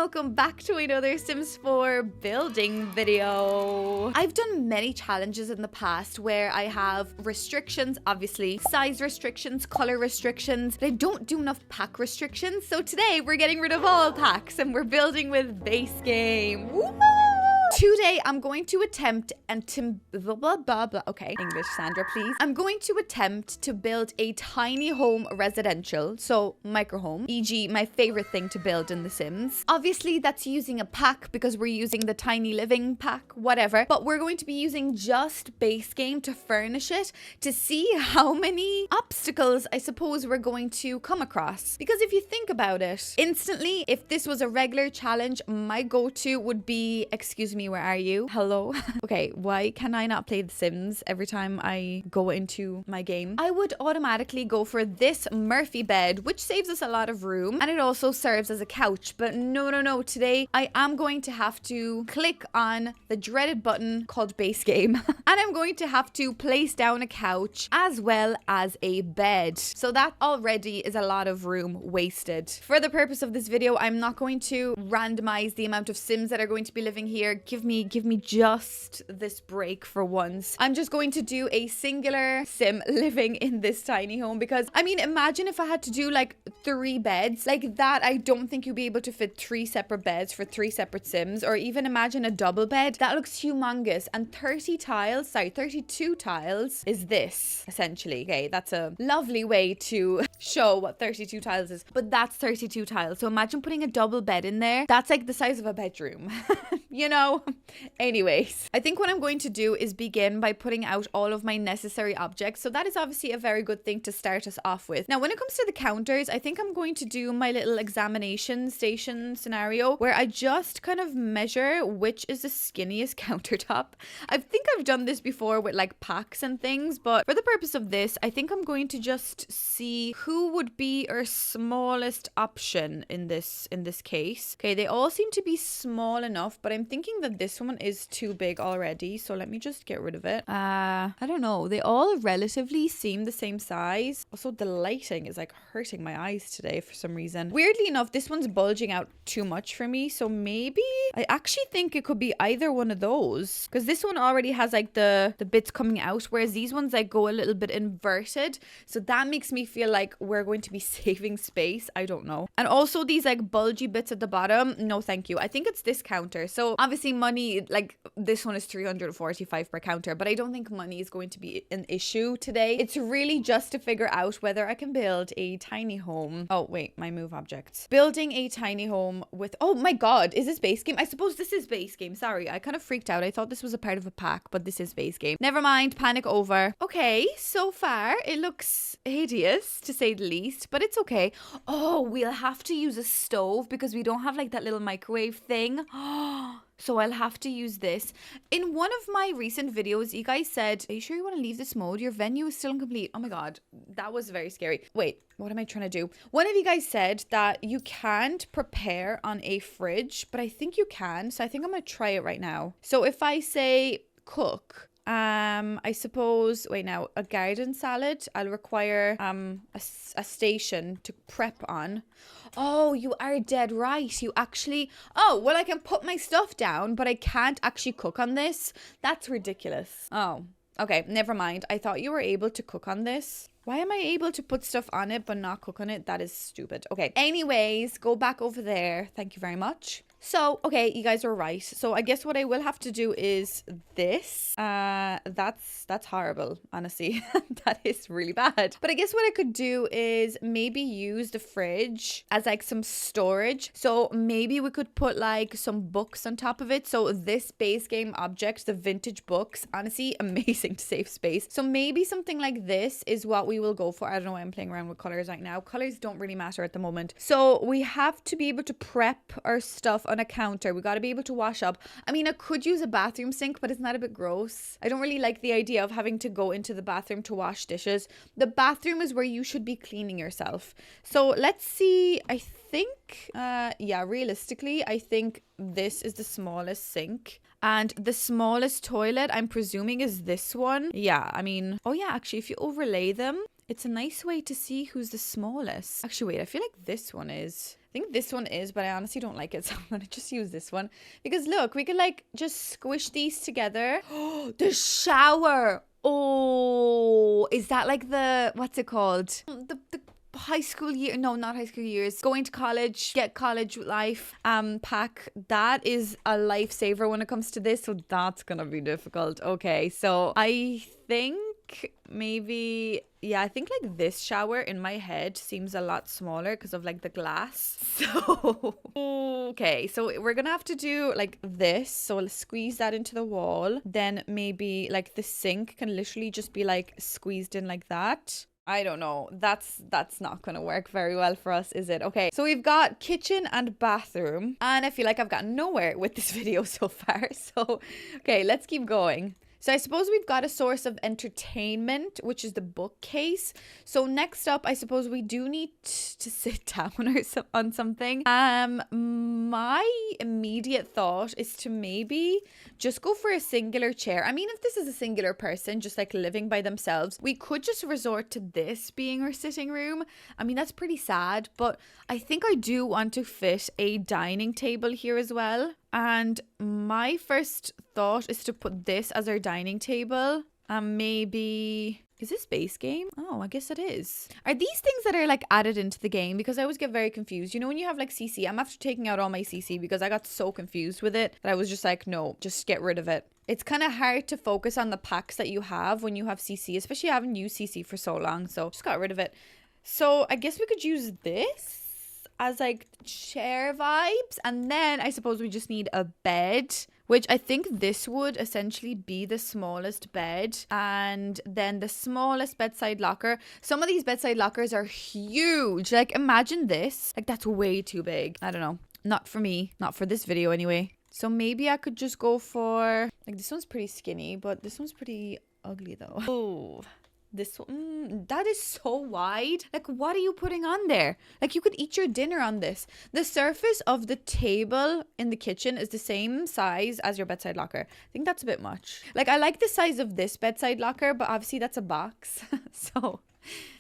welcome back to another Sims 4 building video. I've done many challenges in the past where I have restrictions, obviously, size restrictions, color restrictions, but I don't do enough pack restrictions. So today we're getting rid of all packs and we're building with base game. Woo! Today, I'm going to attempt okay, English, Sandra, please. I'm going to attempt to build a tiny home residential, so micro home, e.g. my favorite thing to build in The Sims. Obviously, that's using a pack because we're using the tiny living pack, whatever, but we're going to be using just base game to furnish it to see how many obstacles I suppose we're going to come across. Because if you think about it, instantly, if this was a regular challenge, my go-to would be, excuse me, where are you? Hello? Okay, why can I not play The Sims every time I go into my game? I would automatically go for this Murphy bed, which saves us a lot of room, and it also serves as a couch. But no. Today, I am going to have to click on the dreaded button called base game, and I'm going to have to place down a couch as well as a bed. So that already is a lot of room wasted. For the purpose of this video, I'm not going to randomize the amount of Sims that are going to be living here. Give me just this break for once. I'm just going to do a singular Sim living in this tiny home because, I mean, imagine if I had to do like 3 beds. Like that, I don't think you'd be able to fit 3 separate beds for 3 separate Sims, or even imagine a double bed. That looks humongous. And 32 tiles is this, essentially. Okay, that's a lovely way to show what 32 tiles is, but that's 32 tiles. So imagine putting a double bed in there. That's like the size of a bedroom. You know? Anyways, I think what I'm going to do is begin by putting out all of my necessary objects. So that is obviously a very good thing to start us off with. Now, when it comes to the counters, I think I'm going to do my little examination station scenario where I just kind of measure which is the skinniest countertop. I think I've done this before with like packs and things, but for the purpose of this, I think I'm going to just see who would be our smallest option in this case. Okay, they all seem to be small enough, but I'm thinking that this one is too big already, so let me just get rid of it. I don't know, they all relatively seem the same size. Also, the lighting is like hurting my eyes today for some reason. Weirdly enough, this one's bulging out too much for me, so maybe I actually think it could be either one of those, because this one already has like the bits coming out, whereas these ones like go a little bit inverted, so that makes me feel like we're going to be saving space. I don't know. And also these like bulgy bits at the bottom, no thank you. I think it's this counter. So obviously money, like this one is 345 per counter, but I don't think money is going to be an issue today. It's really just to figure out whether I can build a tiny home. Oh wait, my move objects. Building a tiny home with, oh my god, is this base game? I suppose this is base game. Sorry, I kind of freaked out. I thought this was a part of a pack, but this is base game. Never mind, panic over. Okay, so far it looks hideous to say the least, but it's okay. Oh, we'll have to use a stove because we don't have like that little microwave thing. So I'll have to use this. In one of my recent videos, you guys said, are you sure you want to leave this mode? Your venue is still incomplete. Oh my god, that was very scary. Wait, what am I trying to do? One of you guys said that you can't prepare on a fridge, but I think you can. So I think I'm going to try it right now. So if I say cook, I suppose, wait now, a garden salad, I'll require a station to prep on. Oh, you are dead right. You actually, oh, well, I can put my stuff down, but I can't actually cook on this. That's ridiculous. Oh, okay, never mind. I thought you were able to cook on this. Why am I able to put stuff on it but not cook on it? That is stupid. Okay, anyways, go back over there. Thank you very much. So, okay, you guys are right. So I guess what I will have to do is this. That's horrible, honestly. That is really bad. But I guess what I could do is maybe use the fridge as like some storage. So maybe we could put like some books on top of it. So this base game object, the vintage books, honestly, amazing to save space. So maybe something like this is what we will go for. I don't know why I'm playing around with colors right now. Colors don't really matter at the moment. So we have to be able to prep our stuff on a counter. We got to be able to wash up. I mean, I could use a bathroom sink, but isn't that a bit gross? I don't really like the idea of having to go into the bathroom to wash dishes. The bathroom is where you should be cleaning yourself. So let's see. I think, yeah, realistically, I think this is the smallest sink. And the smallest toilet, I'm presuming, is this one. Yeah, I mean, oh yeah, actually, if you overlay them, It's a nice way to see who's the smallest. Actually, wait, I feel like this one is. I think this one is, but I honestly don't like it, so I'm gonna just use this one. Because look, we could like just squish these together. Oh, the shower! Oh, is that like the, what's it called? The high school year, no, not high school years, going to college, get college life pack. That is a lifesaver when it comes to this, so that's gonna be difficult. Okay, so I think maybe, yeah, I think like this shower in my head seems a lot smaller because of like the glass. So okay, so we're gonna have to do like this. So let's squeeze that into the wall. Then maybe like the sink can literally just be like squeezed in like that. I don't know. That's not gonna work very well for us, is it? Okay, so we've got kitchen and bathroom, and I feel like I've gotten nowhere with this video so far. So, okay, let's keep going. So I suppose we've got a source of entertainment, which is the bookcase. So next up, I suppose we do need to sit down on something. My immediate thought is to maybe just go for a singular chair. I mean, if this is a singular person just like living by themselves, we could just resort to this being our sitting room. I mean, that's pretty sad, but I think I do want to fit a dining table here as well. And my first thought is to put this as our dining table. Maybe... Is this base game? Oh, I guess it is. Are these things that are like added into the game? Because I always get very confused. You know, when you have like CC, I'm after taking out all my CC because I got so confused with it that I was just like, no, just get rid of it. It's kind of hard to focus on the packs that you have when you have CC, especially having used CC for so long. So just got rid of it. So I guess we could use this as like chair vibes, and then I suppose we just need a bed, which I think this would essentially be the smallest bed, and then the smallest bedside locker. Some of these bedside lockers are huge. Like imagine this, like that's way too big. I don't know, not for me, not for this video anyway. So maybe I could just go for like, this one's pretty skinny, but this one's pretty ugly though. Oh, this one, that is so wide. Like, what are you putting on there? Like, you could eat your dinner on this. The surface of the table in the kitchen is the same size as your bedside locker. I think that's a bit much. Like, I like the size of this bedside locker, but obviously that's a box. So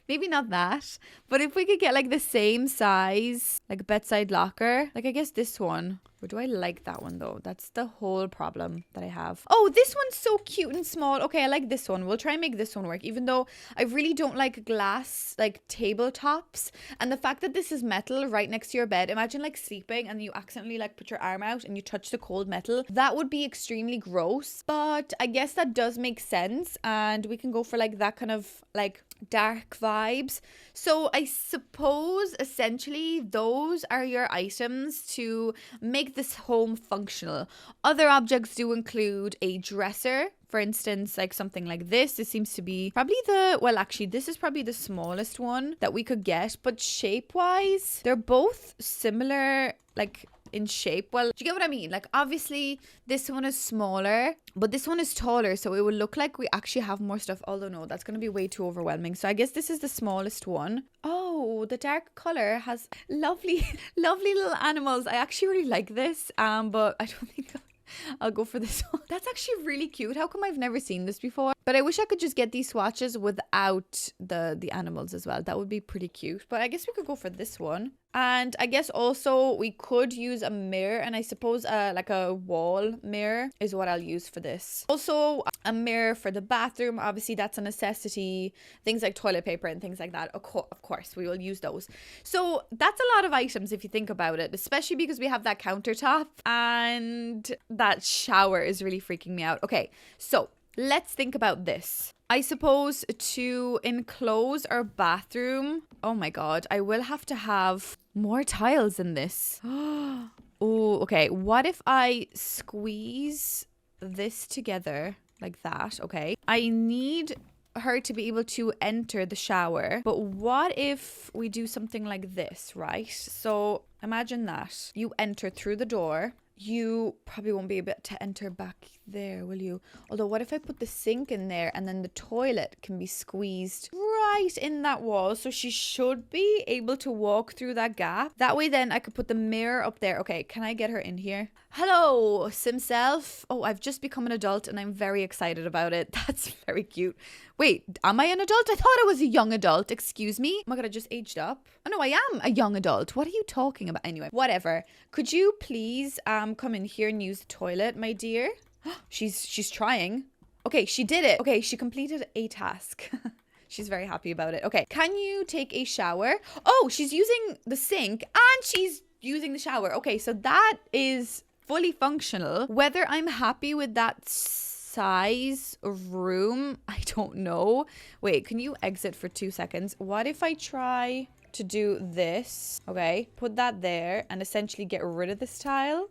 maybe not that. But if we could get like the same size, like bedside locker, like I guess this one. Or do I like that one though? That's the whole problem that I have. Oh, this one's so cute and small. Okay, I like this one. We'll try and make this one work, even though I really don't like glass like tabletops. And the fact that this is metal right next to your bed, imagine like sleeping and you accidentally like put your arm out and you touch the cold metal. That would be extremely gross, but I guess that does make sense, and we can go for like that kind of like dark vibes. So I suppose essentially those are your items to make this home functional. Other objects do include a dresser, for instance, like something like this. This seems to be probably the, well, actually, this is probably the smallest one that we could get, but shape-wise, they're both similar, like in shape. Well, do you get what I mean? Like, obviously, this one is smaller, but this one is taller, so it will look like we actually have more stuff. Although, no, that's going to be way too overwhelming. So I guess this is the smallest one. Oh, the dark color has lovely, lovely little animals. I actually really like this, but I don't think I'll go for this one. That's actually really cute. How come I've never seen this before? But I wish I could just get these swatches without the animals as well. That would be pretty cute. But I guess we could go for this one. And I guess also we could use a mirror, and I suppose like a wall mirror is what I'll use for this. Also a mirror for the bathroom. Obviously that's a necessity. Things like toilet paper and things like that. Of course we will use those. So that's a lot of items if you think about it, especially because we have that countertop and that shower is really freaking me out. Okay, so let's think about this. I suppose to enclose our bathroom, oh my god, I will have to have more tiles in this. Oh, okay. What if I squeeze this together like that? Okay. I need her to be able to enter the shower, but what if we do something like this, right? So imagine that you enter through the door. You probably won't be able to enter back there, will you? Although, what if I put the sink in there and then the toilet can be squeezed right in that wall. So she should be able to walk through that gap. That way then I could put the mirror up there. Okay, can I get her in here? Hello, Sim Self. Oh, I've just become an adult and I'm very excited about it. That's very cute. Wait, am I an adult? I thought I was a young adult. Excuse me. Oh my God, I just aged up. Oh no, I am a young adult. What are you talking about? Anyway, whatever. Could you please come in here and use the toilet, my dear? She's trying. Okay, she did it. Okay, she completed a task. She's very happy about it. Okay, can you take a shower? Oh, she's using the sink and she's using the shower. Okay, so that is fully functional. Whether I'm happy with that size of room, I don't know. Wait, can you exit for 2 seconds? What if I try to do this? Okay, put that there and essentially get rid of this tile.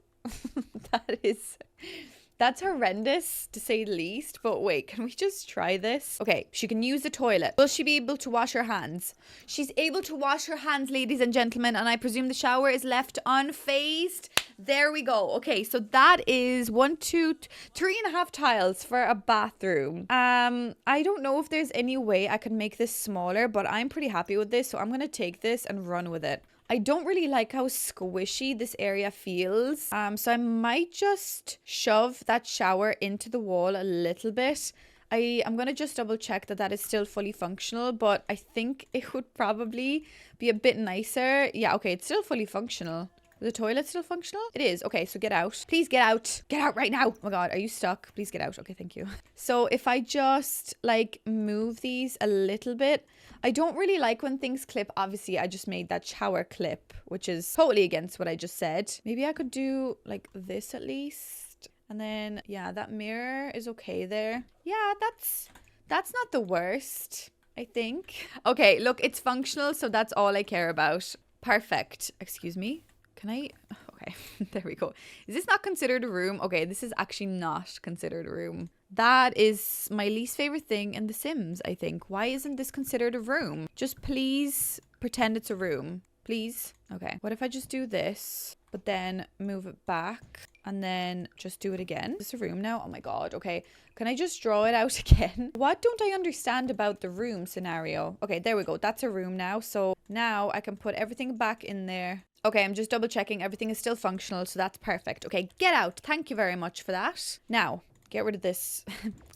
That's horrendous, to say the least. But wait, can we just try this? Okay, she can use the toilet. Will she be able to wash her hands? She's able to wash her hands, ladies and gentlemen. And I presume the shower is left unfazed. There we go. Okay, so that is 1, 2, 3.5 tiles for a bathroom. I don't know if there's any way I could make this smaller, but I'm pretty happy with this. So I'm going to take this and run with it. I don't really like how squishy this area feels. So I might just shove that shower into the wall a little bit. I'm going to just double check that is still fully functional, but I think it would probably be a bit nicer. Yeah, okay, it's still fully functional. Is the toilet still functional? It is. Okay, so get out. Please get out. Get out right now. Oh my God, are you stuck? Please get out. Okay, thank you. So if I just like move these a little bit, I don't really like when things clip. Obviously, I just made that shower clip, which is totally against what I just said. Maybe I could do like this at least. And then, yeah, that mirror is okay there. Yeah, that's not the worst, I think. Okay, look, it's functional, so that's all I care about. Perfect. Excuse me. Can I? Okay, there we go. Is this not considered a room? Okay, this is actually not considered a room. That is my least favorite thing in The Sims, I think. Why isn't this considered a room? Just please pretend it's a room. Please. Okay, what if I just do this, but then move it back and then just do it again? Is this a room now? Oh my God. Okay, can I just draw it out again? What don't I understand about the room scenario? Okay, there we go. That's a room now. So now I can put everything back in there. Okay, I'm just double checking. Everything is still functional, so that's perfect. Okay, get out. Thank you very much for that. Now, get rid of this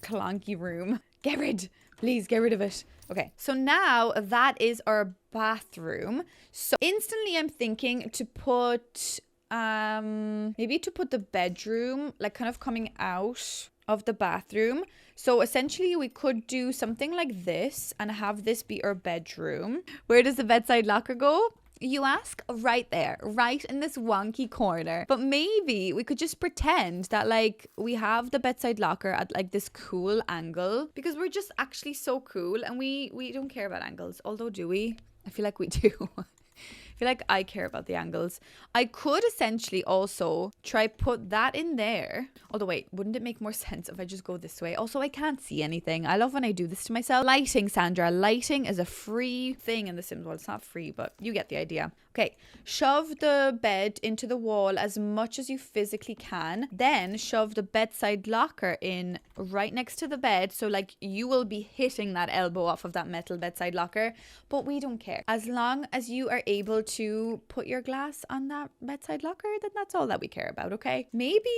clunky room. Get rid. Please get rid of it. Okay, so now that is our bathroom. So instantly I'm thinking to put, maybe to put the bedroom, like kind of coming out of the bathroom. So essentially we could do something like this and have this be our bedroom. Where does the bedside locker go? You ask? Right there, right in this wonky corner. But maybe we could just pretend that like we have the bedside locker at like this cool angle, because we're just actually so cool and we don't care about angles. Although, do we? I feel like we do. I feel like I care about the angles. I could essentially also try put that in there. Although wait, wouldn't it make more sense if I just go this way? Also, I can't see anything. I love when I do this to myself. Lighting, Sandra. Lighting is a free thing in The Sims. Well, it's not free, but you get the idea. Okay, shove the bed into the wall as much as you physically can. Then shove the bedside locker in right next to the bed. So like you will be hitting that elbow off of that metal bedside locker. But we don't care. As long as you are able to put your glass on that bedside locker, then that's all that we care about, okay? Maybe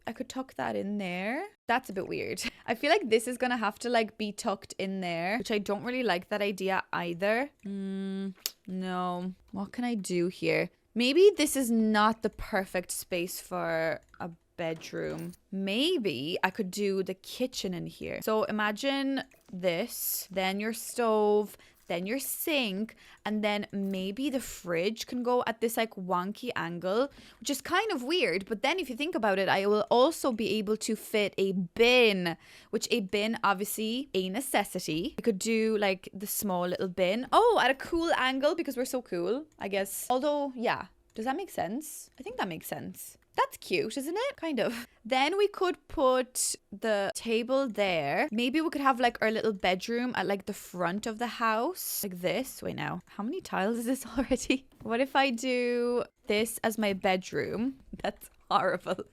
I could tuck that in there. That's a bit weird. I feel like this is gonna have to like be tucked in there, which I don't really like that idea either. No. What can I do here? Maybe this is not the perfect space for a bedroom. Maybe I could do the kitchen in here. So imagine this, then your stove, then your sink, and then maybe the fridge can go at this like wonky angle, which is kind of weird. But then if you think about it, I will also be able to fit a bin, which a bin obviously a necessity. I could do like the small little bin. Oh, at a cool angle because we're so cool, I guess. Although, yeah. Does that make sense? I think that makes sense. That's cute, isn't it? Kind of. Then we could put the table there. Maybe we could have like our little bedroom at like the front of the house. Like this. Wait now. How many tiles is this already? What if I do this as my bedroom? That's horrible.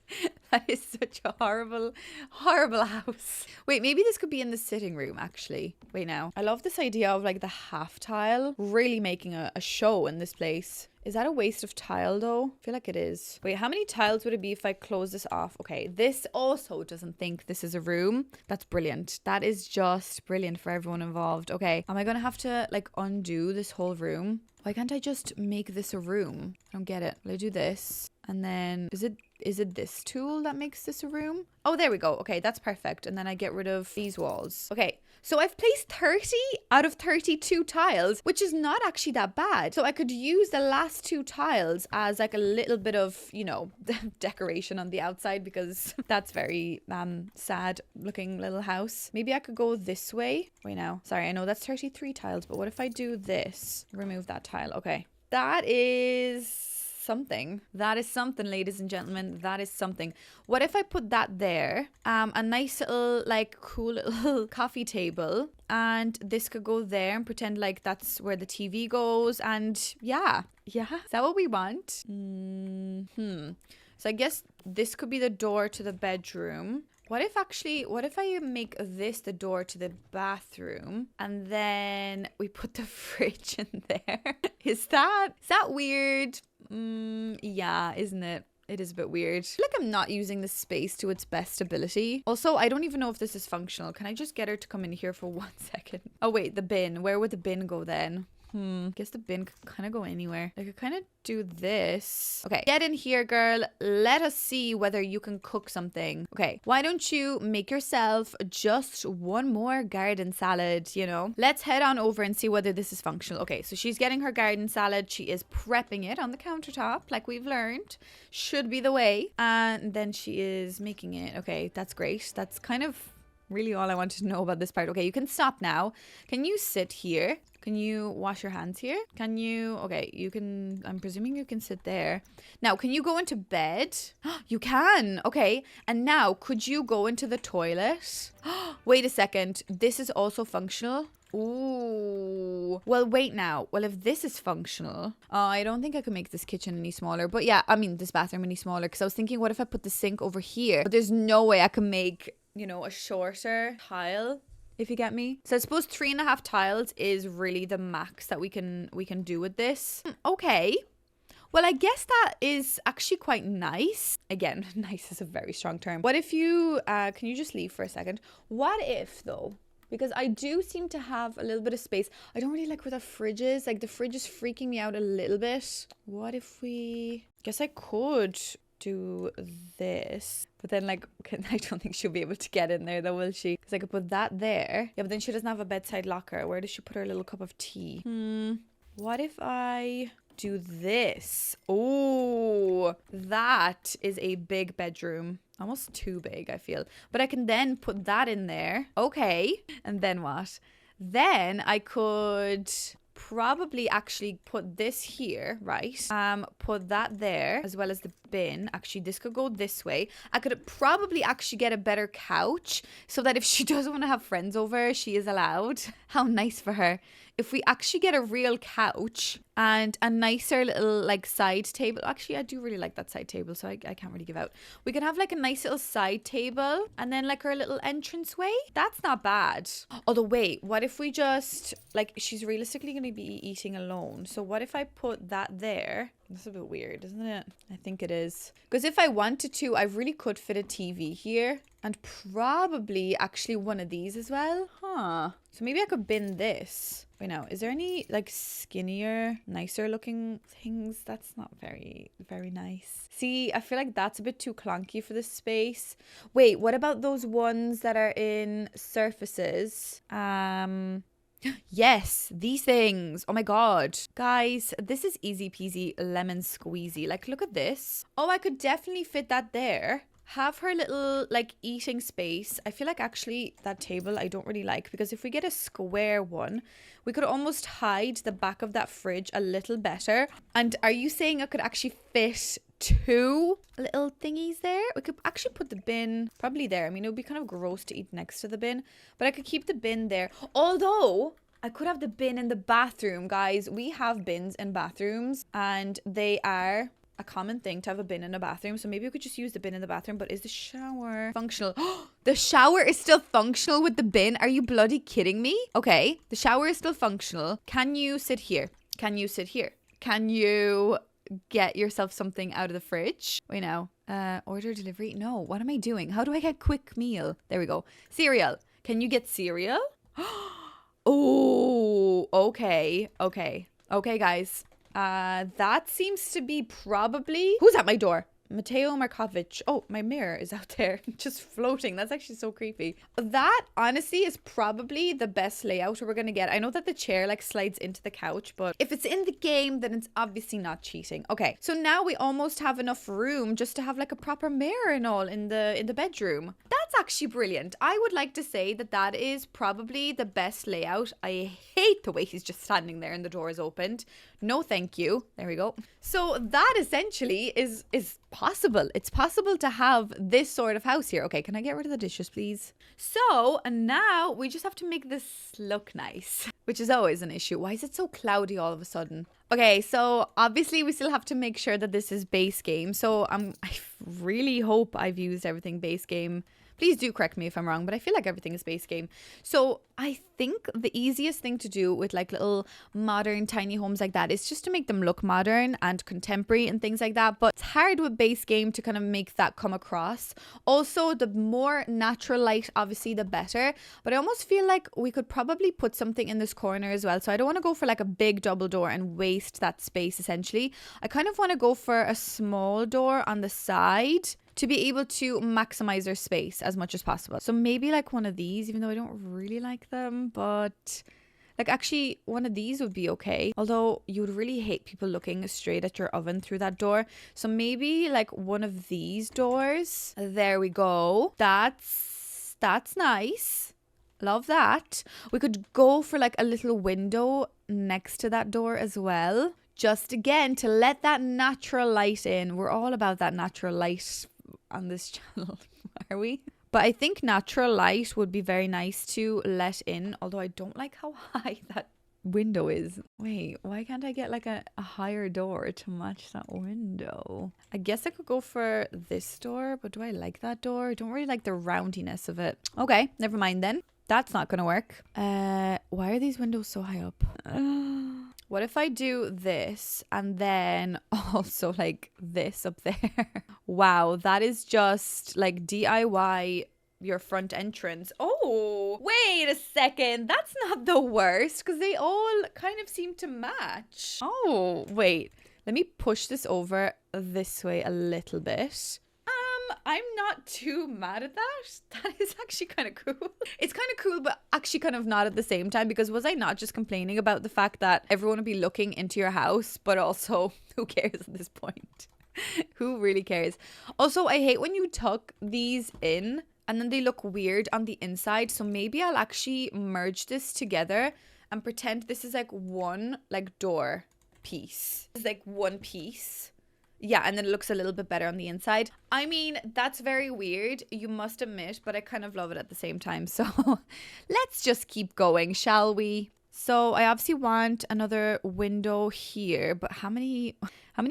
That is such a horrible, horrible house. Wait, maybe this could be in the sitting room, actually. Wait now. I love this idea of like the half tile really making a show in this place. Is that a waste of tile though? I feel like it is. Wait, how many tiles would it be if I close this off? Okay, this also doesn't think this is a room. That's brilliant. That is just brilliant for everyone involved. Okay, am I gonna have to like undo this whole room? Why can't I just make this a room? I don't get it. Will I do this? And then is it this tool that makes this a room? Oh, there we go. Okay, that's perfect. And then I get rid of these walls. Okay, so I've placed 30 out of 32 tiles, which is not actually that bad. So I could use the last 2 tiles as like a little bit of, you know, decoration on the outside, because that's very sad looking little house. Maybe I could go this way. Wait now. Sorry, I know that's 33 tiles, but what if I do this? Remove that tile. Okay. That is something. That is something, ladies and gentlemen. That is something. What if I put that there? A nice little, like, cool little coffee table. And this could go there and pretend like that's where the TV goes. And yeah. Yeah. Is that what we want? So I guess this could be the door to the bedroom. What if I make this the door to the bathroom and then we put the fridge in there? Is that weird? Yeah, isn't it? It is a bit weird. I feel like I'm not using the space to its best ability. Also, I don't even know if this is functional. Can I just get her to come in here for 1 second? Oh wait, the bin. Where would the bin go then? Guess the bin could kind of go anywhere. I could kind of do this. Okay, get in here, girl. Let us see whether you can cook something. Okay, why don't you make yourself just one more garden salad, you know? Let's head on over and see whether this is functional. Okay, so she's getting her garden salad. She is prepping it on the countertop, like we've learned. Should be the way. And then she is making it. Okay, that's great. That's kind of really all I wanted to know about this part. Okay, you can stop now. Can you sit here? Can you wash your hands here? Can you? Okay, you can. I'm presuming you can sit there. Now, can you go into bed? You can. Okay. And now, could you go into the toilet? Wait a second. This is also functional. Ooh. Well, wait now. Well, if this is functional, I don't think I could make this kitchen any smaller. But yeah, I mean, this bathroom any smaller. Because I was thinking, what if I put the sink over here? But there's no way I can make, you know, a shorter tile. If you get me. So I suppose 3.5 tiles is really the max that we can do with this. Okay. Well, I guess that is actually quite nice. Again, nice is a very strong term. What if you, can you just leave for a second? What if though? Because I do seem to have a little bit of space. I don't really like where the fridge is. Like the fridge is freaking me out a little bit. What if we, guess I could do this, but then like I don't think she'll be able to get in there though, will she? Because I could put that there. Yeah, but then she doesn't have a bedside locker. Where does she put her little cup of tea? What if I do this? Oh, that is a big bedroom. Almost too big, I feel. But I can then put that in there. Okay. And then what? Then I could probably actually put this here, right? Put that there as well as the bin. Actually, this could go this way. I could probably actually get a better couch so that if she doesn't want to have friends over, she is allowed. How nice for her. If we actually get a real couch and a nicer little like side table. Actually, I do really like that side table, so I can't really give out. We can have like a nice little side table and then like her little entranceway. That's not bad. Although wait, what if we just like, she's realistically going to be eating alone. So what if I put that there? This is a bit weird, isn't it? I think it is. Because if I wanted to, I really could fit a TV here. And probably actually one of these as well. Huh. So maybe I could bin this. Wait, now, is there any like skinnier, nicer looking things? That's not very, very nice. See, I feel like that's a bit too clunky for this space. Wait, what about those ones that are in surfaces? Yes, these things. Oh my god. Guys, this is easy peasy lemon squeezy. Like, look at this. Oh, I could definitely fit that there. Have her little like eating space. I feel like actually that table I don't really like, because if we get a square one, we could almost hide the back of that fridge a little better. And are you saying I could actually fit 2 little thingies there? We could actually put the bin probably there. I mean, it would be kind of gross to eat next to the bin, but I could keep the bin there. Although I could have the bin in the bathroom, guys. We have bins in bathrooms and they are a common thing to have a bin in a bathroom. So maybe we could just use the bin in the bathroom. But is the shower functional? The shower is still functional with the bin. Are you bloody kidding me? Okay, the shower is still functional. Can you sit here? Can you sit here? Can you get yourself something out of the fridge? Wait, now. Order delivery? No, what am I doing? How do I get quick meal? There we go. Cereal. Can you get cereal? Oh, okay. Okay, guys. That seems to be probably... Who's at my door? Mateo Markovich. Oh, my mirror is out there just floating. That's actually so creepy. That honestly is probably the best layout we're gonna get. I know that the chair like slides into the couch, but if it's in the game, then it's obviously not cheating. Okay, so now we almost have enough room just to have like a proper mirror and all in the bedroom. That's actually brilliant. I would like to say that that is probably the best layout. I hate the way he's just standing there and the door is opened. No, thank you. There we go. So that essentially is possible. It's possible to have this sort of house here. Okay, can I get rid of the dishes, please? So now we just have to make this look nice, which is always an issue. Why is it so cloudy all of a sudden? Okay, so obviously we still have to make sure that this is base game. So I really hope I've used everything base game. Please do correct me if I'm wrong, but I feel like everything is base game. So I think the easiest thing to do with like little modern tiny homes like that is just to make them look modern and contemporary and things like that. But it's hard with base game to kind of make that come across. Also, the more natural light, obviously, the better. But I almost feel like we could probably put something in this corner as well. So I don't want to go for like a big double door and waste that space essentially. I kind of want to go for a small door on the side to be able to maximize their space as much as possible. So maybe like one of these, even though I don't really like them, but like actually one of these would be okay. Although you would really hate people looking straight at your oven through that door. So maybe like one of these doors. There we go. That's nice. Love that. We could go for like a little window next to that door as well. Just again, to let that natural light in. We're all about that natural light on this channel, are we? But I think natural light would be very nice to let in, although I don't like how high that window is. Wait, why can't I get like a higher door to match that window? I guess I could go for this door, but do I like that door? I don't really like the roundiness of it. Okay, never mind then. That's not gonna work. Why are these windows so high up? What if I do this and then also like this up there? Wow, that is just like DIY your front entrance. Oh, wait a second. That's not the worst because they all kind of seem to match. Oh, wait. Let me push this over this way a little bit. I'm not too mad at that. That is actually kind of cool. It's kind of cool, but actually kind of not at the same time, because was I not just complaining about the fact that everyone would be looking into your house, but also who cares at this point? Who really cares? Also, I hate when you tuck these in and then they look weird on the inside. So maybe I'll actually merge this together and pretend this is like one like door piece. It's like one piece. Yeah, and then it looks a little bit better on the inside. I mean, that's very weird, you must admit, but I kind of love it at the same time. So let's just keep going, shall we? So I obviously want another window here, but how many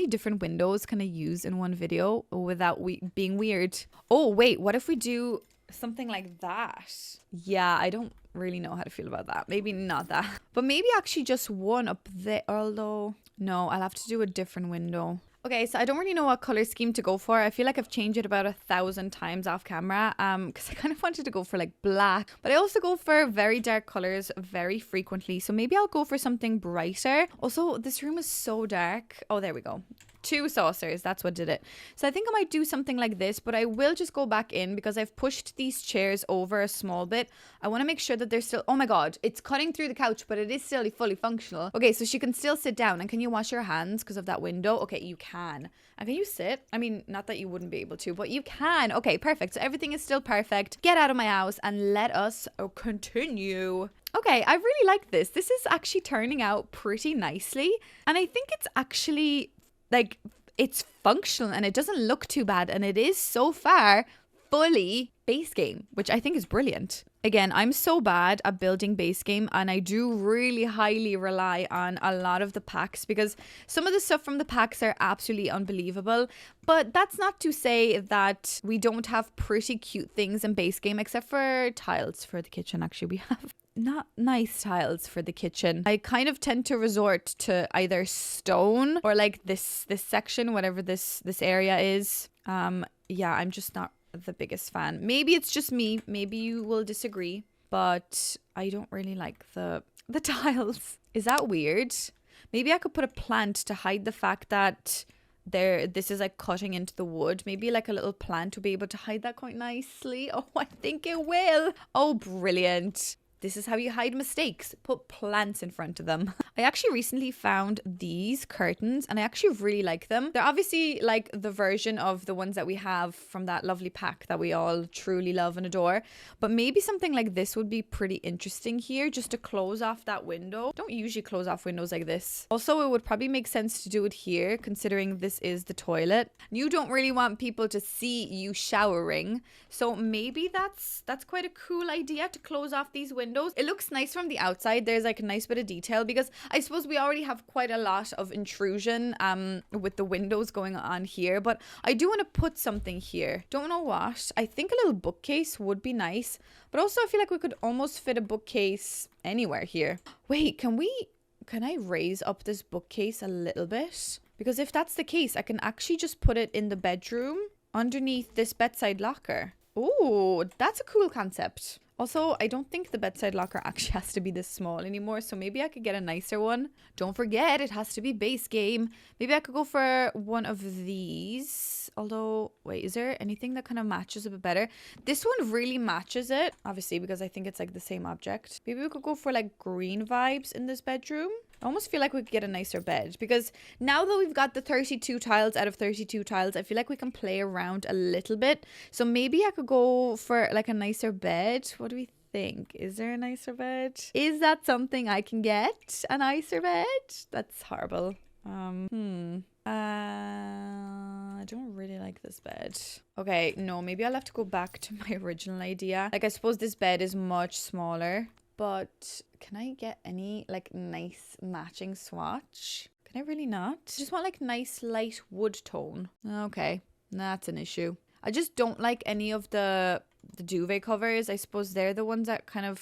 different windows can I use in one video without being weird? Oh, wait, what if we do something like that? Yeah, I don't really know how to feel about that. Maybe not that, but maybe actually just one up there. Although, no, I'll have to do a different window. Okay, so I don't really know what color scheme to go for. I feel like I've changed it about 1,000 times off camera because I kind of wanted to go for like black, but I also go for very dark colors very frequently. So maybe I'll go for something brighter. Also, this room is so dark. Oh, there we go. 2 saucers, that's what did it. So I think I might do something like this, but I will just go back in because I've pushed these chairs over a small bit. I want to make sure that they're still, oh my god, it's cutting through the couch, but it is still fully functional. Okay, so she can still sit down. And can you wash your hands because of that window? Okay, you can. And can you sit? I mean, not that you wouldn't be able to, but you can. Okay, perfect. So everything is still perfect. Get out of my house and let us continue. Okay, I really like this. This is actually turning out pretty nicely. And I think it's actually like, it's functional and it doesn't look too bad. And it is so far fully base game, which I think is brilliant. Again, I'm so bad at building base game, and I do really highly rely on a lot of the packs because some of the stuff from the packs are absolutely unbelievable. But that's not to say that we don't have pretty cute things in base game, except for tiles for the kitchen. Actually, we have not nice tiles for the kitchen. I kind of tend to resort to either stone or like this section, whatever this area is. Yeah, I'm just not the biggest fan. Maybe it's just me. Maybe you will disagree, but I don't really like the tiles. Is that weird? Maybe I could put a plant to hide the fact that this is like cutting into the wood. Maybe like a little plant would be able to hide that quite nicely. Oh, I think it will. Oh, brilliant. This is how you hide mistakes. Put plants in front of them. I actually recently found these curtains and I actually really like them. They're obviously like the version of the ones that we have from that lovely pack that we all truly love and adore. But maybe something like this would be pretty interesting here just to close off that window. Don't usually close off windows like this. Also, it would probably make sense to do it here considering this is the toilet. You don't really want people to see you showering. So maybe that's quite a cool idea to close off these windows. It looks nice from the outside. There's like a nice bit of detail because I suppose we already have quite a lot of intrusion with the windows going on here, but I do want to put something here. Don't know what. I think a little bookcase would be nice, but also I feel like we could almost fit a bookcase anywhere here. Wait, can I raise up this bookcase a little bit? Because if that's the case, I can actually just put it in the bedroom underneath this bedside locker. Oh, that's a cool concept. Also, I don't think the bedside locker actually has to be this small anymore, so maybe I could get a nicer one. Don't forget, it has to be base game. Maybe I could go for one of these. Although, wait, is there anything that kind of matches a bit better? This one really matches it, obviously, because I think it's like the same object. Maybe we could go for like green vibes in this bedroom. I almost feel like we could get a nicer bed because now that we've got the 32 tiles out of 32 tiles, I feel like we can play around a little bit. So maybe I could go for like a nicer bed. What do we think? Is there a nicer bed? Is that something I can get? A nicer bed? That's horrible. I don't really like this bed. Okay, no, maybe I'll have to go back to my original idea. Like, I suppose this bed is much smaller. But can I get any like nice matching swatch? Can I really not? I just want like nice light wood tone. Okay, that's an issue. I just don't like any of the duvet covers. I suppose they're the ones that kind of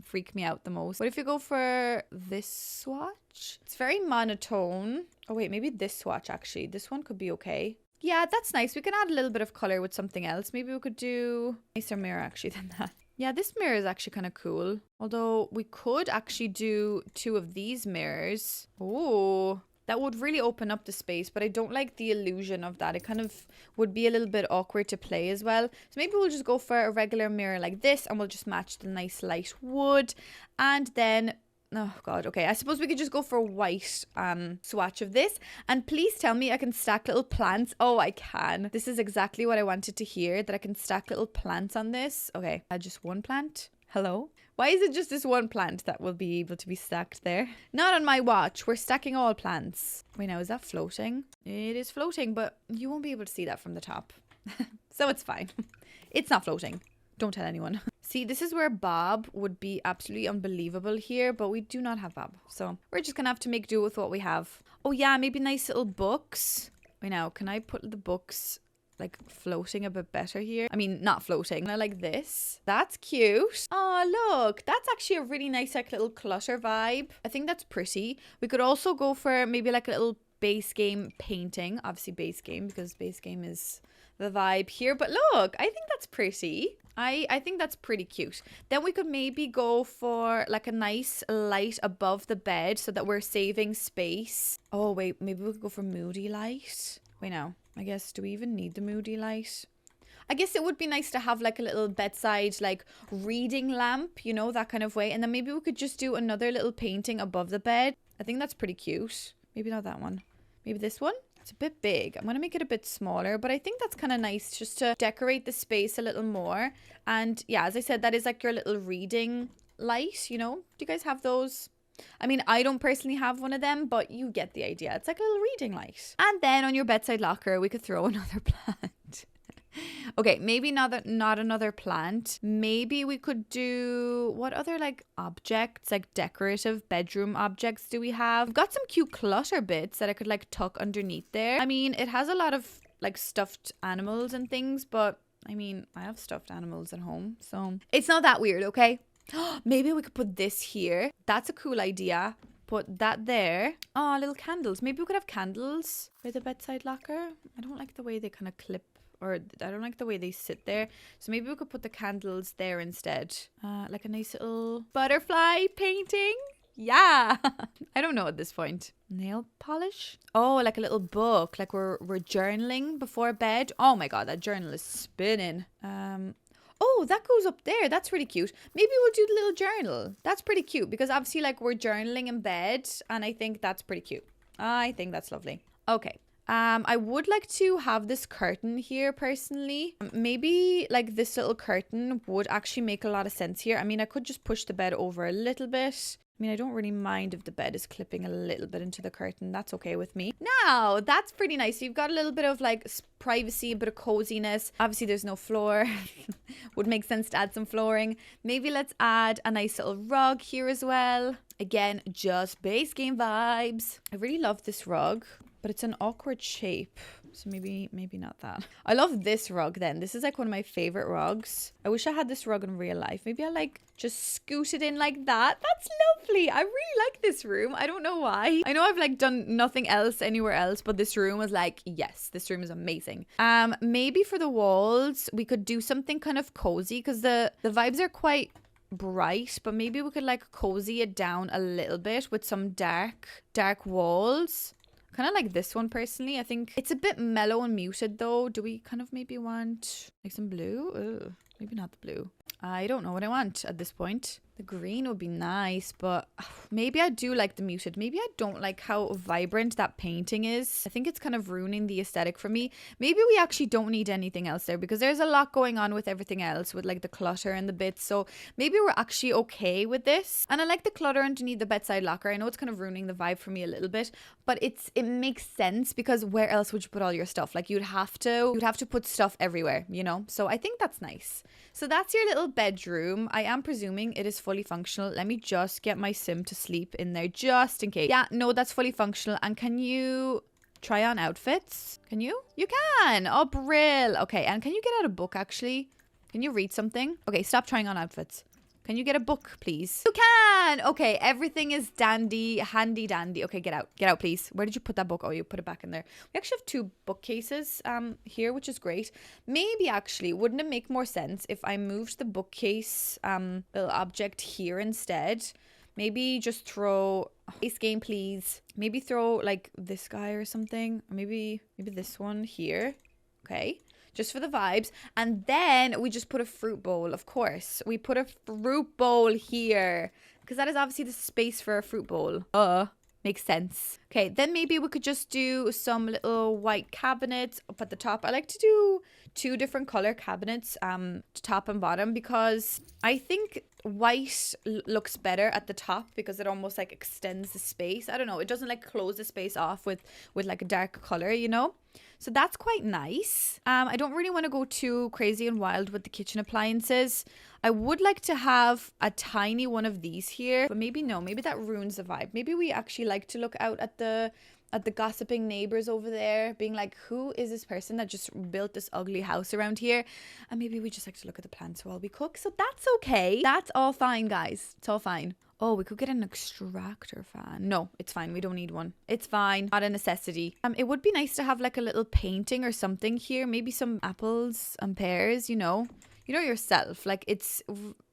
freak me out the most. What if you go for this swatch? It's very monotone. Oh wait, maybe this swatch actually. This one could be okay. Yeah, that's nice. We can add a little bit of color with something else. Maybe we could do a nicer mirror actually than that. Yeah, this mirror is actually kind of cool. Although we could actually do 2 of these mirrors. Oh, that would really open up the space, but I don't like the illusion of that. It kind of would be a little bit awkward to play as well. So maybe we'll just go for a regular mirror like this and we'll just match the nice light wood. And then, oh god, okay, I suppose we could just go for a white swatch of this. And please tell me I can stack little plants. Oh, I can. This is exactly what I wanted to hear, that I can stack little plants on this. Okay, just one plant. Hello? Why is it just this one plant that will be able to be stacked there? Not on my watch. We're stacking all plants. Wait, now is that floating? It is floating, but you won't be able to see that from the top. So it's fine. It's not floating. Don't tell anyone. See, this is where Bob would be absolutely unbelievable here, but we do not have Bob. So we're just going to have to make do with what we have. Oh yeah, maybe nice little books. Wait now, can I put the books like floating a bit better here? I mean, not floating. I like this. That's cute. Oh, look, that's actually a really nice like little clutter vibe. I think that's pretty. We could also go for maybe like a little base game painting. Obviously base game because base game is the vibe here. But look, I think that's pretty. I think that's pretty cute. Then we could maybe go for like a nice light above the bed so that we're saving space. Oh, wait, maybe we could go for moody light. Wait, now, I guess, do we even need the moody light? I guess it would be nice to have like a little bedside like reading lamp, you know, that kind of way. And then maybe we could just do another little painting above the bed. I think that's pretty cute. Maybe not that one. Maybe this one? It's a bit big. I'm going to make it a bit smaller, but I think that's kind of nice just to decorate the space a little more. And yeah, as I said, that is like your little reading light, you know? Do you guys have those? I mean, I don't personally have one of them, but you get the idea. It's like a little reading light. And then on your bedside locker, we could throw another plant. Okay, maybe not another plant. Maybe we could do, what other like objects, like decorative bedroom objects do we have? I've got some cute clutter bits that I could like tuck underneath there. I mean, it has a lot of like stuffed animals and things, but I mean, I have stuffed animals at home, so it's not that weird, okay? Maybe we could put this here. That's a cool idea. Put that there. Oh, little candles. Maybe we could have candles by the bedside locker. I don't like the way they kind of clip, or I don't like the way they sit there. So maybe we could put the candles there instead. Like a nice little butterfly painting. Yeah. I don't know at this point. Nail polish? Oh, like a little book. Like we're journaling before bed. Oh my god, that journal is spinning. Oh, that goes up there. That's really cute. Maybe we'll do the little journal. That's pretty cute because obviously like we're journaling in bed and I think that's pretty cute. I think that's lovely. Okay. I would like to have this curtain here personally. Maybe like this little curtain would actually make a lot of sense here. I mean, I could just push the bed over a little bit. I mean, I don't really mind if the bed is clipping a little bit into the curtain. That's okay with me. Now, that's pretty nice. So you've got a little bit of like privacy, a bit of coziness. Obviously, there's no floor. Would make sense to add some flooring. Maybe let's add a nice little rug here as well. Again, just base game vibes. I really love this rug, but it's an awkward shape. So maybe not that. I love this rug then. This is like one of my favorite rugs. I wish I had this rug in real life. Maybe I like just scoot it in like that. That's lovely. I really like this room. I don't know why. I know I've like done nothing else anywhere else, but this room was like, yes, this room is amazing. Maybe for the walls, we could do something kind of cozy because the vibes are quite bright, but maybe we could like cozy it down a little bit with some dark walls. Kind of like this one personally. I think it's a bit mellow and muted though. Do we kind of maybe want like some blue? Ugh, maybe not the blue. I don't know what I want at this point. The green would be nice, but maybe I do like the muted. Maybe I don't like how vibrant that painting is. I think it's kind of ruining the aesthetic for me. Maybe we actually don't need anything else there because there's a lot going on with everything else with like the clutter and the bits. So maybe we're actually okay with this. And I like the clutter underneath the bedside locker. I know it's kind of ruining the vibe for me a little bit, but it makes sense because where else would you put all your stuff? Like you'd have to put stuff everywhere, you know? So I think that's nice. So that's your little bedroom. I am presuming it is fully functional. Let me just get my sim to sleep in there just in case. Yeah, no, that's fully functional. And can you try on outfits? Can you? You can. Oh, brill. Okay, and can you get out a book actually? Can you read something? Okay, stop trying on outfits. Can you get a book, please? You can! Okay, everything is dandy, handy dandy. Okay, get out. Get out, please. Where did you put that book? Oh, you put it back in there. We actually have 2 bookcases here, which is great. Maybe, actually, wouldn't it make more sense if I moved the bookcase little object here instead? Maybe just throw... Base game, please. Maybe throw, like, this guy or something. Or maybe this one here. Okay. Just for the vibes. And then we just put a fruit bowl, of course. We put a fruit bowl here. Because that is obviously the space for a fruit bowl. Makes sense. Okay, then maybe we could just do some little white cabinets up at the top. I like to do 2 different color cabinets, top and bottom, because I think white looks better at the top because it almost like extends the space. I don't know. It doesn't like close the space off with like a dark color, you know? So that's quite nice. I don't really want to go too crazy and wild with the kitchen appliances. I would like to have a tiny one of these here, but maybe no, maybe that ruins the vibe. Maybe we actually like to look out at the gossiping neighbors over there, being like, who is this person that just built this ugly house around here? And maybe we just like to look at the plants while we cook. So that's okay. That's all fine, guys. It's all fine. Oh, we could get an extractor fan. No, it's fine. We don't need one. It's fine. Not a necessity. It would be nice to have like a little painting or something here. Maybe some apples and pears, you know. You know yourself. Like it's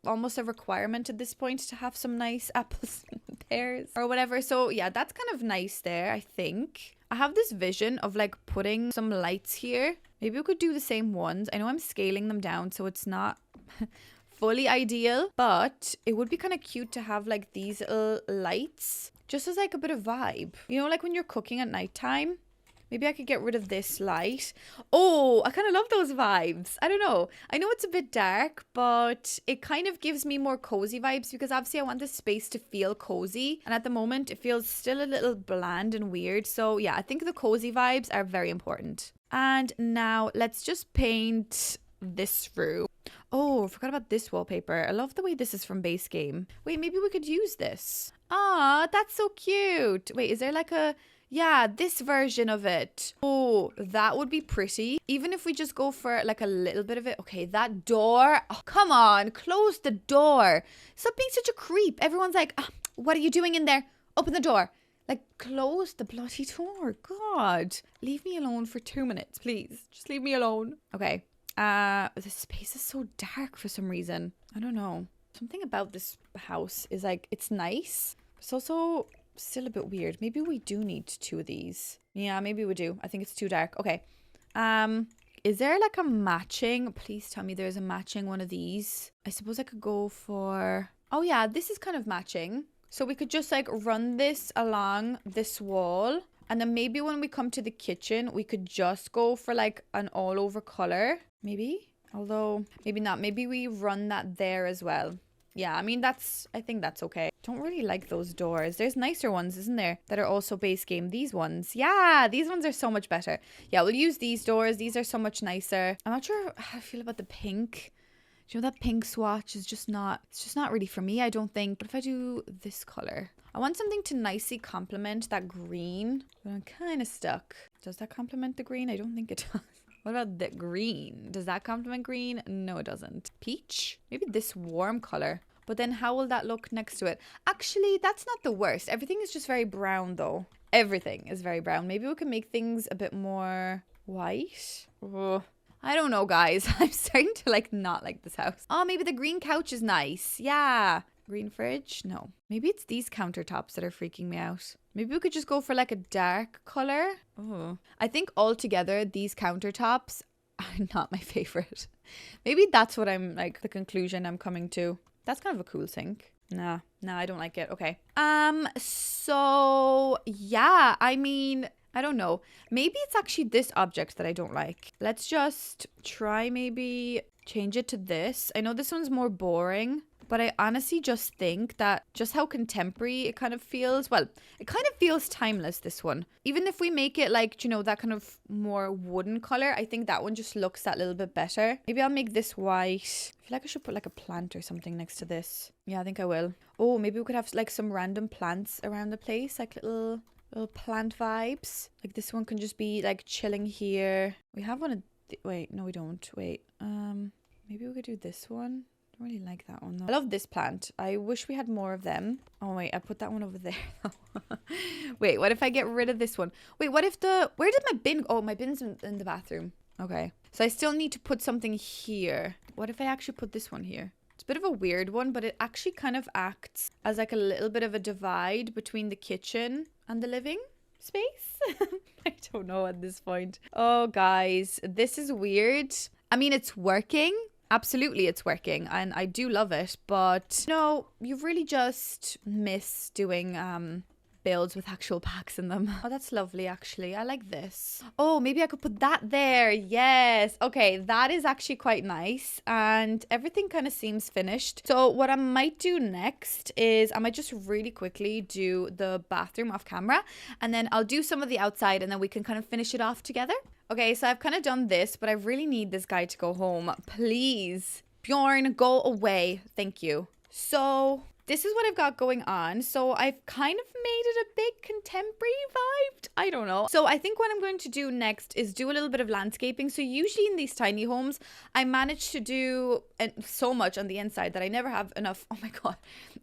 almost a requirement at this point to have some nice apples and pears or whatever. So yeah, that's kind of nice there, I think. I have this vision of like putting some lights here. Maybe we could do the same ones. I know I'm scaling them down so it's not... fully ideal, but it would be kind of cute to have like these little lights just as like a bit of vibe, you know, like when you're cooking at nighttime. Maybe I could get rid of this light. Oh, I kind of love those vibes. I don't know. I know it's a bit dark, but it kind of gives me more cozy vibes because obviously I want this space to feel cozy. And at the moment, it feels still a little bland and weird. So yeah, I think the cozy vibes are very important. And now let's just paint this through. Oh, I forgot about this wallpaper. I love the way this is from base game. Wait, maybe we could use this. Ah, that's so cute. Wait, is there like a... Yeah, this version of it. Oh, that would be pretty. Even if we just go for like a little bit of it. Okay, that door. Oh, come on, close the door. Stop being such a creep. Everyone's like, "Ah, what are you doing in there? Open the door." Like, close the bloody door. God. Leave me alone for 2 minutes, please. Just leave me alone. Okay. This space is so dark for some reason. I don't know. Something about this house is like, it's nice. It's also still a bit weird. Maybe we do need 2 of these. Yeah, maybe we do. I think it's too dark. Okay. Is there like a matching? Please tell me there's a matching one of these. I suppose I could go for... Oh yeah, this is kind of matching. So we could just like run this along this wall. And then maybe when we come to the kitchen, we could just go for like an all over color. Maybe. Although, maybe not. Maybe we run that there as well. Yeah, I mean, I think that's okay. Don't really like those doors. There's nicer ones, isn't there? That are also base game. These ones. Yeah, these ones are so much better. Yeah, we'll use these doors. These are so much nicer. I'm not sure how I feel about the pink. Do you know that pink swatch is just not, it's just not really for me, I don't think. What if I do this color? I want something to nicely complement that green, but I'm kind of stuck. Does that complement the green? I don't think it does. What about the green? Does that complement green? No, it doesn't. Peach? Maybe this warm color. But then how will that look next to it? Actually, that's not the worst. Everything is just very brown though. Everything is very brown. Maybe we can make things a bit more white. Ugh. I don't know, guys. I'm starting to like not like this house. Oh, maybe the green couch is nice. Yeah. Green fridge? No. Maybe it's these countertops that are freaking me out. Maybe we could just go for like a dark color. Oh, I think altogether these countertops are not my favorite. Maybe that's what I'm like, the conclusion I'm coming to. That's kind of a cool sink. Nah, I don't like it. Okay. So yeah, I mean, I don't know. Maybe it's actually this object that I don't like. Let's just try maybe change it to this. I know this one's more boring, but I honestly just think that just how contemporary it kind of feels. Well, it kind of feels timeless, this one. Even if we make it like, you know, that kind of more wooden color, I think that one just looks that little bit better. Maybe I'll make this white. I feel like I should put like a plant or something next to this. Yeah, I think I will. Oh, maybe we could have like some random plants around the place, like little plant vibes. Like this one can just be like chilling here. We have one of wait, no we don't. Wait. Maybe we could do this one. I really like that one though. I love this plant. I wish we had more of them. Oh wait, I put that one over there. Wait, what if I get rid of this one? Wait, what if where did my bin? Oh, my bin's in the bathroom. Okay. So I still need to put something here. What if I actually put this one here? It's a bit of a weird one, but it actually kind of acts as like a little bit of a divide between the kitchen and the living space. I don't know at this point. Oh, guys, this is weird. I mean, it's working. Absolutely, it's working. And I do love it. But, no, you really just miss doing builds with actual packs in them. Oh, that's lovely, actually. I like this. Oh, maybe I could put that there. Yes. Okay, that is actually quite nice. And everything kind of seems finished. So what I might do next is I might just really quickly do the bathroom off camera. And then I'll do some of the outside and then we can kind of finish it off together. Okay, so I've kind of done this, but I really need this guy to go home. Please. Bjorn, go away. Thank you. So this is what I've got going on. So I've kind of made it a big contemporary vibe. I don't know. So I think what I'm going to do next is do a little bit of landscaping. So usually in these tiny homes, I manage to do so much on the inside that I never have enough. Oh my God.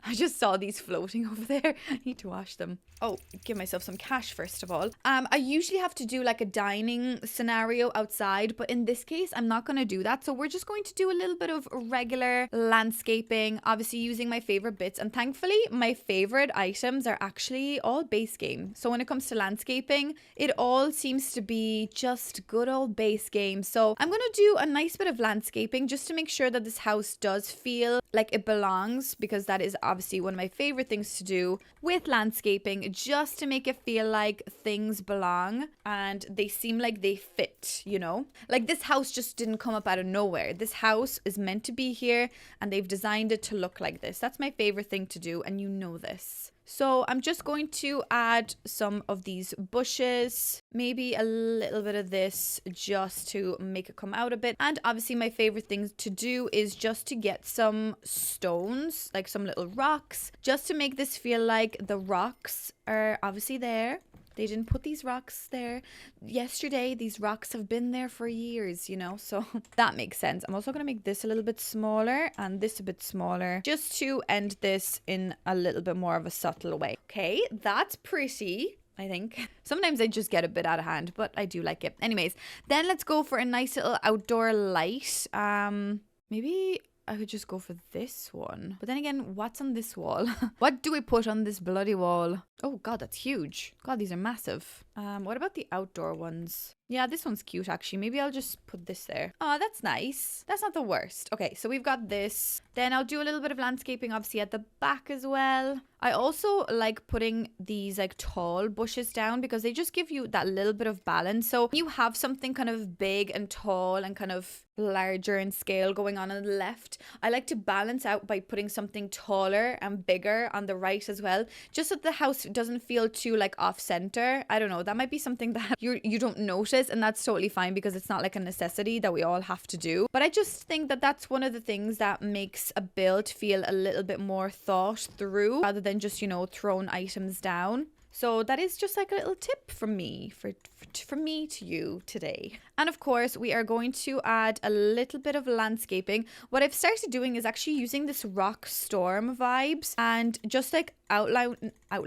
I just saw these floating over there. I need to wash them. Oh, give myself some cash first of all. I usually have to do like a dining scenario outside, but in this case, I'm not going to do that. So we're just going to do a little bit of regular landscaping, obviously using my favorite bits. And thankfully, my favorite items are actually all base game. So when it comes to landscaping, it all seems to be just good old base game. So I'm going to do a nice bit of landscaping just to make sure that this house does feel like it belongs, because that is obviously one of my favorite things to do with landscaping, just to make it feel like things belong and they seem like they fit, you know? Like this house just didn't come up out of nowhere. This house is meant to be here and they've designed it to look like this. That's my favorite thing to do, and you know this. So I'm just going to add some of these bushes, maybe a little bit of this just to make it come out a bit. And obviously my favorite thing to do is just to get some stones, like some little rocks, just to make this feel like the rocks are obviously there. They didn't put these rocks there yesterday. These rocks have been there for years, you know, so that makes sense. I'm also going to make this a little bit smaller and this a bit smaller just to end this in a little bit more of a subtle way. Okay, that's pretty, I think. Sometimes I just get a bit out of hand, but I do like it. Anyways, then let's go for a nice little outdoor light. Maybe I could just go for this one. But then again, what's on this wall? What do we put on this bloody wall? Oh God, that's huge. God, these are massive. What about the outdoor ones? Yeah, this one's cute actually. Maybe I'll just put this there. Oh, that's nice. That's not the worst. Okay, so we've got this. Then I'll do a little bit of landscaping obviously at the back as well. I also like putting these like tall bushes down because they just give you that little bit of balance. So you have something kind of big and tall and kind of larger in scale going on the left. I like to balance out by putting something taller and bigger on the right as well, just so the house doesn't feel too like off center. I don't know, that might be something that you don't notice, and that's totally fine because it's not like a necessity that we all have to do. But I just think that that's one of the things that makes a build feel a little bit more thought through rather than just, you know, thrown items down. So that is just like a little tip from me, from me to you today. And of course, we are going to add a little bit of landscaping. What I've started doing is actually using this rock storm vibes and just like outlining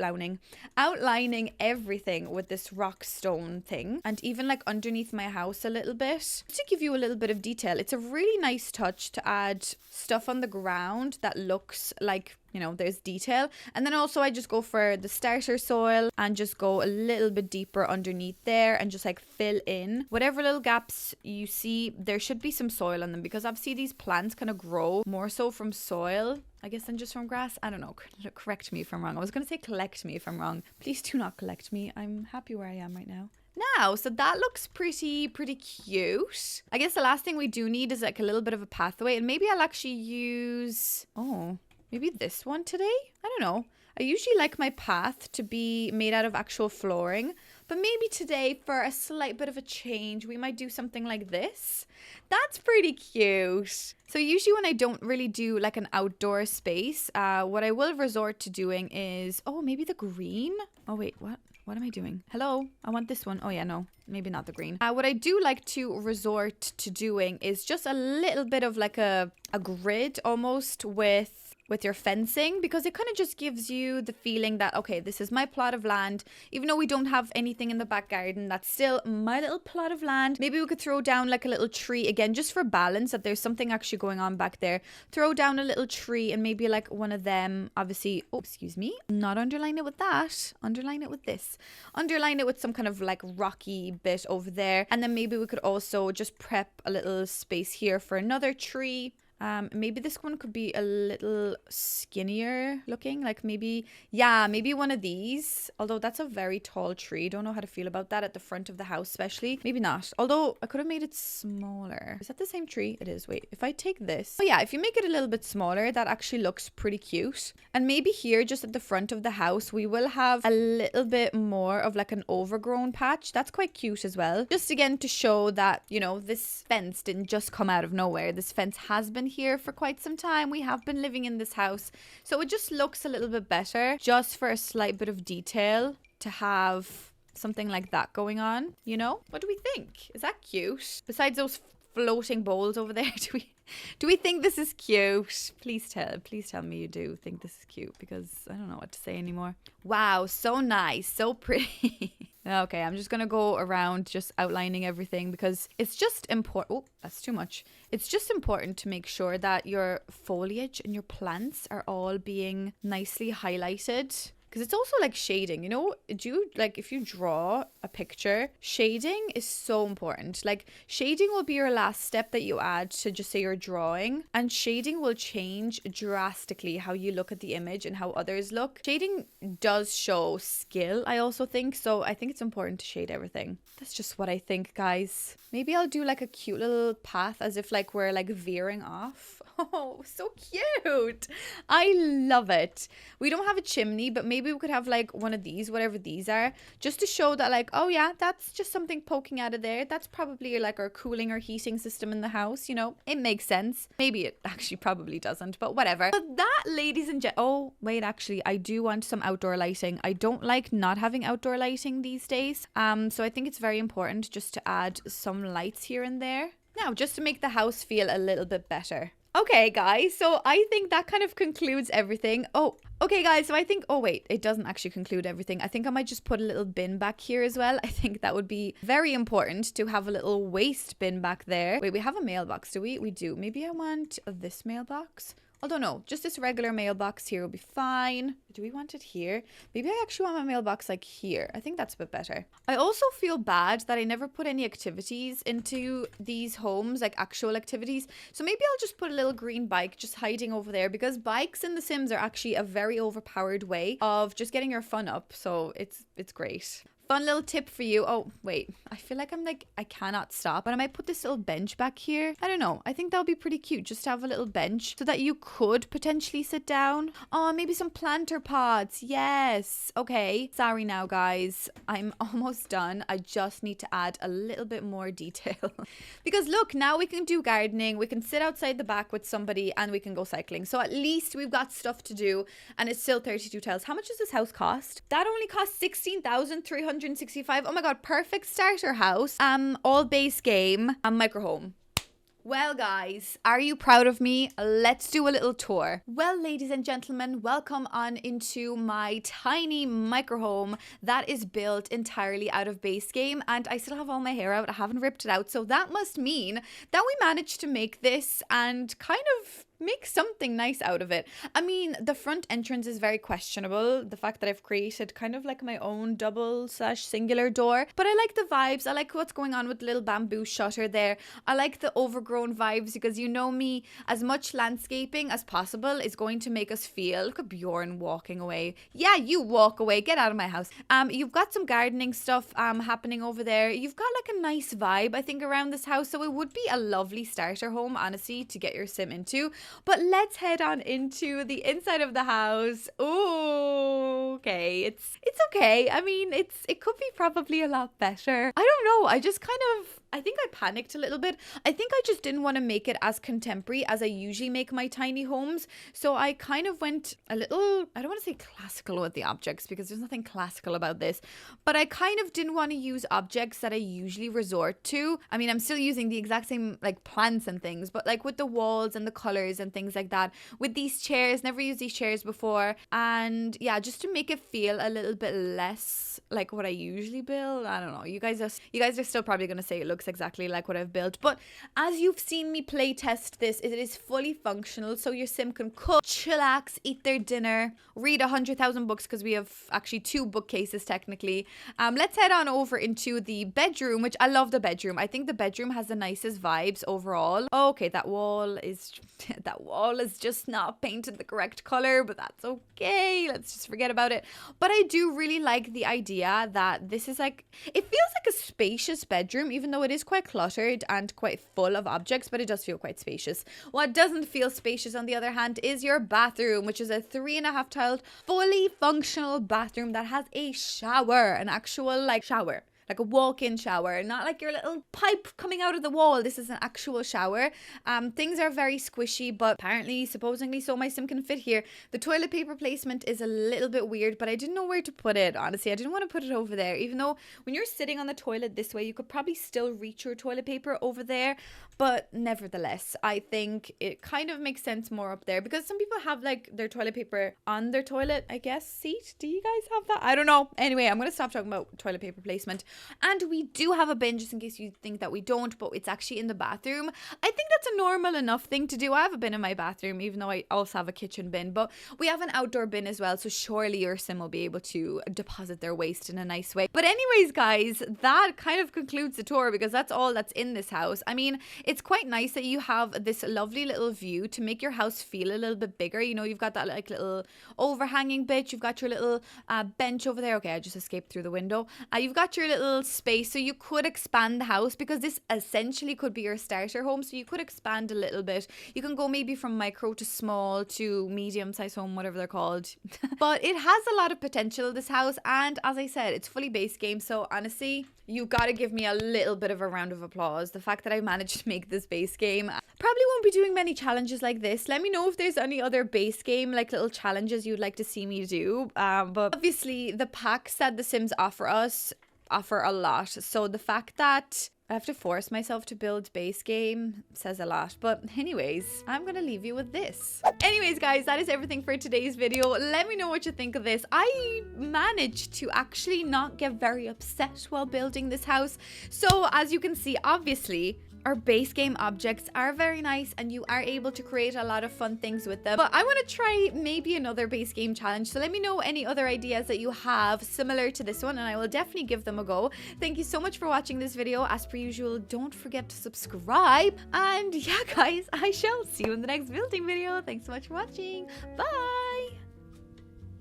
everything with this rock stone thing, and even like underneath my house a little bit to give you a little bit of detail. It's a really nice touch to add stuff on the ground that looks like, you know, there's detail. And then also I just go for the starter soil and just go a little bit deeper underneath there and just like fill in whatever little gaps you see. There should be some soil on them because obviously these plants kind of grow more so from soil, I guess, than just from grass. I don't know. Correct me if I'm wrong. I was going to say collect me if I'm wrong. Please do not collect me. I'm happy where I am right now. Now, so that looks pretty cute. I guess the last thing we do need is like a little bit of a pathway, and maybe I'll actually use, maybe this one today? I don't know. I usually like my path to be made out of actual flooring, but maybe today for a slight bit of a change, we might do something like this. That's pretty cute. So usually when I don't really do like an outdoor space, what I will resort to doing is, maybe the green. Oh wait, what? What am I doing? Hello? I want this one. Oh yeah, no, maybe not the green. What I do like to resort to doing is just a little bit of like a grid almost with your fencing, because it kind of just gives you the feeling that, okay, this is my plot of land. Even though we don't have anything in the back garden, that's still my little plot of land. Maybe we could throw down like a little tree again, just for balance, that there's something actually going on back there. Throw down a little tree and maybe like one of them, obviously, not underline it with that. Underline it with this. Underline it with some kind of like rocky bit over there. And then maybe we could also just prep a little space here for another tree. Maybe this one could be a little skinnier looking, like maybe one of these, although that's a very tall tree. Don't know how to feel about that at the front of the house, especially. Maybe not, although I could have made it smaller. Is that the same tree? It is. Wait, if I take this, if you make it a little bit smaller, that actually looks pretty cute. And maybe here, just at the front of the house, we will have a little bit more of like an overgrown patch. That's quite cute as well, just again to show that, you know, this fence didn't just come out of nowhere. This fence has been here for quite some time. We have been living in this house, so it just looks a little bit better just for a slight bit of detail to have something like that going on, you know? What do we think? Is that cute? Besides those floating bowls over there, do we think this is cute? Please tell me you do think this is cute, because I don't know what to say anymore. Wow, so nice, so pretty. Okay, I'm just gonna go around just outlining everything because it's just important. Oh, that's too much. It's just important to make sure that your foliage and your plants are all being nicely highlighted. Because it's also like shading, you know, if you draw a picture, shading is so important. Like shading will be your last step that you add to just say you're drawing, and shading will change drastically how you look at the image and how others look. Shading does show skill, I also think, so I think it's important to shade everything. That's just what I think, guys. Maybe I'll do like a cute little path as if like we're like veering off. Oh, so cute. I love it. We don't have a chimney, but maybe maybe we could have like one of these, whatever these are, just to show that like, oh yeah, that's just something poking out of there. That's probably like our cooling or heating system in the house, you know, it makes sense. Maybe it actually probably doesn't, but whatever. But that, ladies and gentlemen, oh wait, actually I do want some outdoor lighting. I don't like not having outdoor lighting these days. So I think it's very important just to add some lights here and there. Now, just to make the house feel a little bit better. Okay, guys, so I think that kind of concludes everything. Oh, okay, guys, so I think, oh, wait, it doesn't actually conclude everything. I think I might just put a little bin back here as well. I think that would be very important to have a little waste bin back there. Wait, we have a mailbox, do we? We do. Maybe I want this mailbox. I don't know, just this regular mailbox here will be fine. Do we want it here? Maybe I actually want my mailbox like here. I think that's a bit better. I also feel bad that I never put any activities into these homes, like actual activities. So maybe I'll just put a little green bike just hiding over there, because bikes in The Sims are actually a very overpowered way of just getting your fun up. So it's great. Fun little tip for you. Oh, wait. I feel like I cannot stop. But I might put this little bench back here. I don't know. I think that would be pretty cute. Just to have a little bench so that you could potentially sit down. Oh, maybe some planter pots. Yes. Okay. Sorry now, guys. I'm almost done. I just need to add a little bit more detail. Because look, now we can do gardening. We can sit outside the back with somebody and we can go cycling. So at least we've got stuff to do. And it's still 32 tiles. How much does this house cost? That only costs 16,365. Oh my god, perfect starter house. All base game and micro home. Well, guys, are you proud of me? Let's do a little tour. Well, ladies and gentlemen, welcome on into my tiny micro home that is built entirely out of base game, and I still have all my hair out. I haven't ripped it out, so that must mean that we managed to make this and kind of make something nice out of it. I mean, the front entrance is very questionable. The fact that I've created kind of like my own double/singular door. But I like the vibes. I like what's going on with the little bamboo shutter there. I like the overgrown vibes because you know me, as much landscaping as possible is going to make us feel. Look at Bjorn walking away. Yeah, you walk away. Get out of my house. You've got some gardening stuff happening over there. You've got like a nice vibe, I think, around this house. So it would be a lovely starter home, honestly, to get your sim into. But let's head on into the inside of the house. Ooh, okay. It's okay. I mean, it could be probably a lot better. I don't know. I think I panicked a little bit. I think I just didn't want to make it as contemporary as I usually make my tiny homes. So I kind of went a little, I don't want to say classical with the objects because there's nothing classical about this, but I kind of didn't want to use objects that I usually resort to. I mean, I'm still using the exact same like plants and things, but like with the walls and the colors and things like that. With these chairs, never used these chairs before. And yeah, just to make it feel a little bit less like what I usually build. I don't know. You guys are still probably going to say it looks exactly like what I've built, but as you've seen me play test this, it is fully functional, so your sim can cook, chillax, eat their dinner, read 100,000 books, because we have actually 2 bookcases technically. Let's head on over into the bedroom, which I love the bedroom. I think the bedroom has the nicest vibes overall. Okay, that wall is just not painted the correct color, but that's okay. Let's just forget about it. But I do really like the idea that this is like, it feels like a spacious bedroom, even though it is quite cluttered and quite full of objects, but it does feel quite spacious. What doesn't feel spacious, on the other hand, is your bathroom, which is a 3.5 tiled, fully functional bathroom that has a shower, an actual like shower. Like a walk-in shower, not like your little pipe coming out of the wall. This is an actual shower. Things are very squishy, but apparently, supposedly, so my sim can fit here. The toilet paper placement is a little bit weird, but I didn't know where to put it, honestly. I didn't want to put it over there, even though when you're sitting on the toilet this way, you could probably still reach your toilet paper over there. But nevertheless, I think it kind of makes sense more up there, because some people have like their toilet paper on their toilet, I guess, seat. Do you guys have that? I don't know. Anyway, I'm going to stop talking about toilet paper placement. And we do have a bin, just in case you think that we don't, but it's actually in the bathroom. I think that's a normal enough thing to do. I have a bin in my bathroom, even though I also have a kitchen bin, but we have an outdoor bin as well, so surely your sim will be able to deposit their waste in a nice way. But anyways, guys, that kind of concludes the tour, because that's all that's in this house. I mean, it's quite nice that you have this lovely little view to make your house feel a little bit bigger. You know, you've got that like little overhanging bit, you've got your little bench over there. Okay, I just escaped through the window. You've got your little little space, so you could expand the house because this essentially could be your starter home. So you could expand a little bit. You can go maybe from micro to small to medium size home, whatever they're called. But it has a lot of potential, this house. And as I said, it's fully base game. So honestly, you gotta give me a little bit of a round of applause. The fact that I managed to make this base game. Probably won't be doing many challenges like this. Let me know if there's any other base game, like little challenges you'd like to see me do. But obviously the packs that The Sims offer us offer a lot. So the fact that I have to force myself to build base game says a lot. But anyways, I'm gonna leave you with this. Anyways, guys, that is everything for today's video. Let me know what you think of this. I managed to actually not get very upset while building this house. So as you can see, obviously, our base game objects are very nice and you are able to create a lot of fun things with them. But I want to try maybe another base game challenge. So let me know any other ideas that you have similar to this one and I will definitely give them a go. Thank you so much for watching this video. As per usual, don't forget to subscribe. And yeah, guys, I shall see you in the next building video. Thanks so much for watching. Bye!